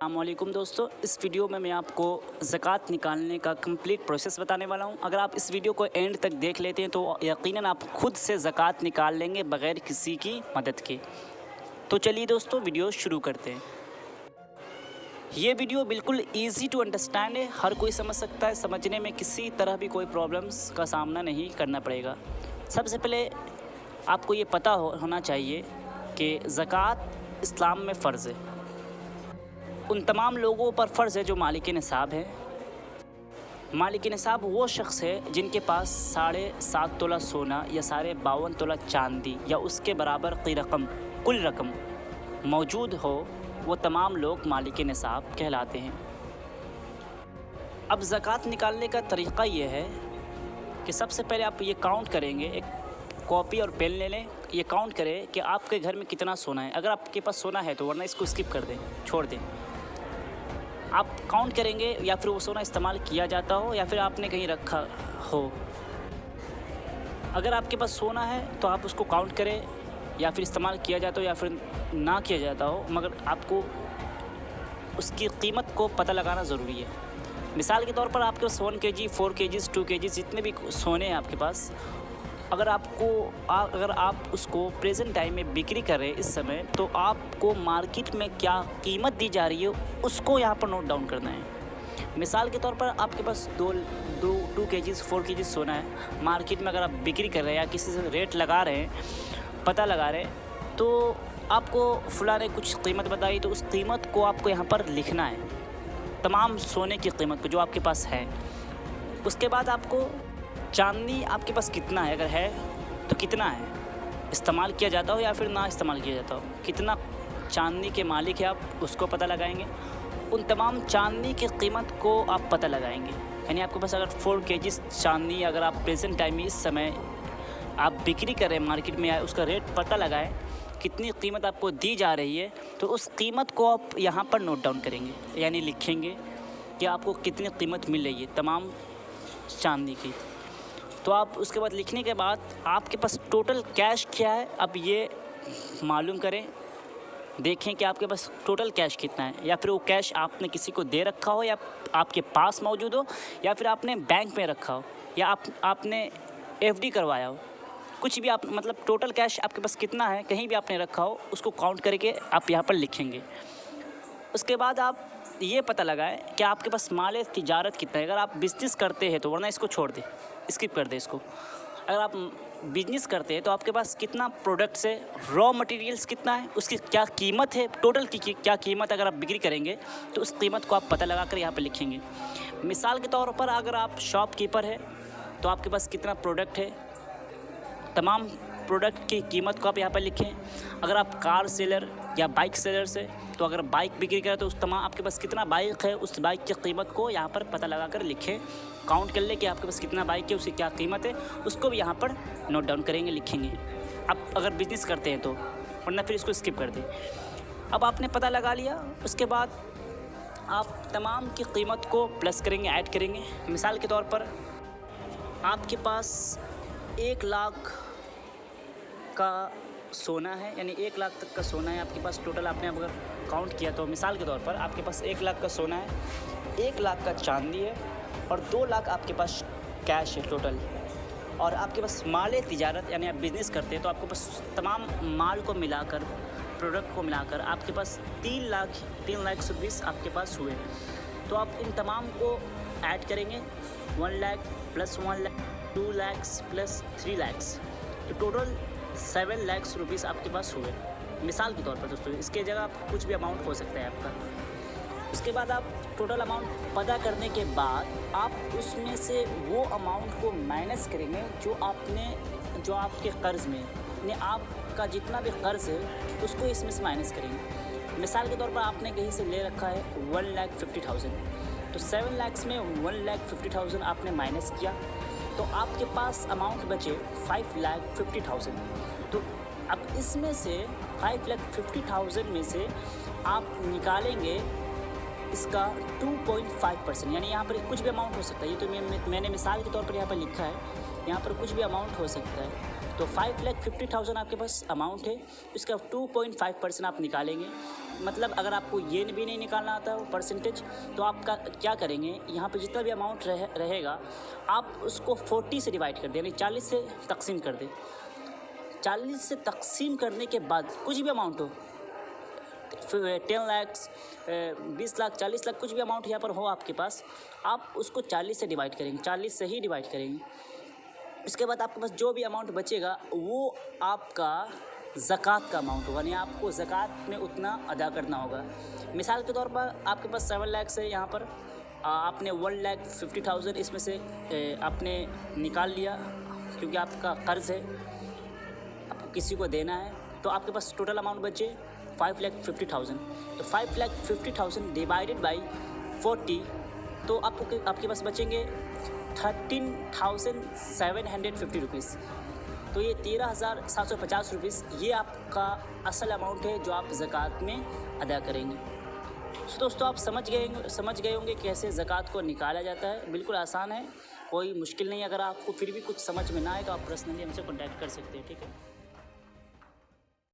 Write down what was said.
अस्सलामुअलैकुम दोस्तों, इस वीडियो में मैं आपको ज़कात निकालने का कंप्लीट प्रोसेस बताने वाला हूं। अगर आप इस वीडियो को एंड तक देख लेते हैं तो यकीनन आप खुद से ज़कात निकाल लेंगे बग़ैर किसी की मदद के। तो चलिए दोस्तों, वीडियो शुरू करते हैं। ये वीडियो बिल्कुल ईजी टू अंडरस्टैंड है, हर कोई समझ सकता है। समझने में किसी तरह भी कोई प्रॉब्लम्स का सामना नहीं करना पड़ेगा। सबसे पहले आपको ये पता होना चाहिए कि ज़कात इस्लाम में फ़र्ज़ है। उन तमाम लोगों पर फ़र्ज़ है जो मालिक निसाब है। मालिक निसाब वो शख्स है जिनके पास 7.5 तोला सोना या 52 तोला चांदी या उसके बराबर की रकम, कुल रकम मौजूद हो, वो तमाम लोग मालिक निसाब कहलाते हैं। अब ज़कात निकालने का तरीक़ा ये है कि सबसे पहले आप ये काउंट करेंगे, एक कॉपी और पेन ले लें। ये काउंट करें कि आपके घर में कितना सोना है। अगर आपके पास सोना है तो, वरना इसको स्किप कर दें, छोड़ दें। आप काउंट करेंगे या फिर वो सोना इस्तेमाल किया जाता हो या फिर आपने कहीं रखा हो। अगर आपके पास सोना है तो आप उसको काउंट करें, या फिर इस्तेमाल किया जाता हो या फिर ना किया जाता हो, मगर आपको उसकी कीमत को पता लगाना ज़रूरी है। मिसाल के तौर पर आपके पास 1 kg, 4 kg, 2 kg जितने भी सोने हैं आपके पास, अगर आप उसको प्रेजेंट टाइम में बिक्री कर रहे हैं इस समय, तो आपको मार्केट में क्या कीमत दी जा रही है उसको यहाँ पर नोट डाउन करना है। मिसाल के तौर पर आपके पास 2 kg, 4 kg सोना है, मार्केट में अगर आप बिक्री कर रहे हैं या किसी से रेट लगा रहे हैं, पता लगा रहे हैं, तो आपको फलां ने कुछ कीमत बताई, तो उस कीमत को आपको यहाँ पर लिखना है, तमाम सोने की कीमत को जो आपके पास है। उसके बाद आपको चांदी आपके पास कितना है, अगर है तो कितना है, इस्तेमाल किया जाता हो या फिर ना इस्तेमाल किया जाता हो, कितना चांदी के मालिक है आप उसको पता लगाएंगे। उन तमाम चांदी की कीमत को आप पता लगाएंगे। यानी आपके पास अगर 4 kg चांदी, अगर आप प्रेजेंट टाइम में इस समय आप बिक्री कर रहे हैं मार्केट में, या उसका रेट पता लगाएं कितनी कीमत आपको दी जा रही है, तो उस कीमत को आप यहाँ पर नोट डाउन करेंगे, यानी लिखेंगे कि आपको कितनी कीमत मिल रही है तमाम चांदी की। तो आप उसके बाद लिखने के बाद आपके पास टोटल कैश क्या है, अब ये मालूम करें, देखें कि आपके पास टोटल कैश कितना है, या फिर वो कैश आपने किसी को दे रखा हो, या आपके पास मौजूद हो, या फिर आपने बैंक में रखा हो, या आपने FD करवाया हो। कुछ भी आप, मतलब टोटल कैश आपके पास कितना है, कहीं भी आपने रखा हो, उसको काउंट करके आप यहाँ पर लिखेंगे। उसके बाद आप ये पता लगाएं कि आपके पास माल तिजारत कितना है। अगर आप बिज़नेस करते हैं तो, वरना इसको छोड़ दें, स्किप कर दें इसको। अगर आप बिज़नेस करते हैं तो आपके पास कितना प्रोडक्ट्स है, रॉ मटेरियल्स कितना है, उसकी क्या कीमत है, टोटल की क्या कीमत, अगर आप बिक्री करेंगे तो उस कीमत को आप पता लगा कर यहाँ पर लिखेंगे। मिसाल के तौर पर अगर आप शॉपकीपर है तो आपके पास कितना प्रोडक्ट है, तमाम प्रोडक्ट की कीमत को आप यहाँ पर लिखें। अगर आप कार सेलर या बाइक सेलर से, तो अगर बाइक बिक्री करें तो उस तमाम आपके पास कितना बाइक है, उस बाइक की कीमत को यहाँ पर पता लगा कर लिखें। काउंट कर ले कि आपके पास कितना बाइक है, उसकी क्या कीमत है, उसको भी यहाँ पर नोट डाउन करेंगे, लिखेंगे। आप अगर बिजनेस करते हैं तो, वरना फिर इसको स्किप कर दें। अब आपने पता लगा लिया, उसके बाद आप तमाम की कीमत को प्लस करेंगे, ऐड करेंगे। मिसाल के तौर पर आपके पास 1 लाख का सोना है, यानी 1 लाख तक का सोना है आपके पास टोटल, आपने अगर काउंट किया तो मिसाल के तौर पर आपके पास 1 लाख का सोना है, 1 लाख का चांदी है, और 2 लाख आपके पास कैश है टोटल। और आपके पास माल तिजारत, यानी आप बिज़नेस करते हैं तो आपके पास तमाम माल को मिलाकर, प्रोडक्ट को मिलाकर आपके पास 3 लाख 20 आपके पास हुए। तो आप इन तमाम को ऐड करेंगे, 1 लाख प्लस 1 लाख, 2 लाख प्लस 3 लाख, तो टोटल 7 लाख रुपीज़ आपके पास हुए। मिसाल के तौर पर दोस्तों, इसके जगह आप कुछ भी अमाउंट हो सकता है आपका। उसके बाद आप टोटल अमाउंट पता करने के बाद आप उसमें से वो अमाउंट को माइनस करेंगे जो आपके कर्ज़ में, यानी आपका जितना भी कर्ज़ है उसको इसमें से माइनस करेंगे। मिसाल के तौर पर आपने कहीं से ले रखा है 1,50,000, तो 7 लाख में 1,50,000 आपने माइनस किया, तो आपके पास अमाउंट बचे 5,50,000। तो अब इसमें से 5,50,000 में से आप निकालेंगे इसका 2.5%, यानी यहाँ पर कुछ भी अमाउंट हो सकता है। ये तो मैंने मिसाल के तौर पर यहाँ पर लिखा है, यहाँ पर कुछ भी अमाउंट हो सकता है। तो 5,50,000 आपके पास अमाउंट है, इसका 2.5% आप निकालेंगे। मतलब अगर आपको ये भी नहीं निकालना आता है वो परसेंटेज, तो आपका क्या करेंगे, यहाँ पे जितना भी अमाउंट रहेगा आप उसको 40 से डिवाइड कर दें, यानी 40 से तकसीम कर दें। 40 से तकसीम करने के बाद कुछ भी अमाउंट हो, 10 लाख, 20 लाख, 40 लाख, कुछ भी अमाउंट यहाँ पर हो आपके पास, आप उसको 40 से डिवाइड करेंगे, 40 से ही डिवाइड करेंगे। इसके बाद आपके पास जो भी अमाउंट बचेगा वो आपका ज़कात का अमाउंट होगा, यानी आपको ज़कात में उतना अदा करना होगा। मिसाल के तौर पर आपके पास 7 लाख से यहाँ पर आपने 1,50,000 इसमें से आपने निकाल लिया, क्योंकि आपका कर्ज़ है, आपको किसी को देना है, तो आपके पास टोटल अमाउंट बचे 5,50,000। तो 5,50,000 डिवाइडेड बाई 40, तो आपके पास बचेंगे 13,750 रुपीज़। तो ये 13,750 रुपीज़ ये आपका असल अमाउंट है जो आप ज़कात में अदा करेंगे। तो दोस्तों आप समझ गए होंगे कैसे ज़कात को निकाला जाता है। बिल्कुल आसान है, कोई मुश्किल नहीं। अगर आपको फिर भी कुछ समझ में ना आए तो आप पर्सनली हमसे कॉन्टैक्ट कर सकते हैं, ठीक है।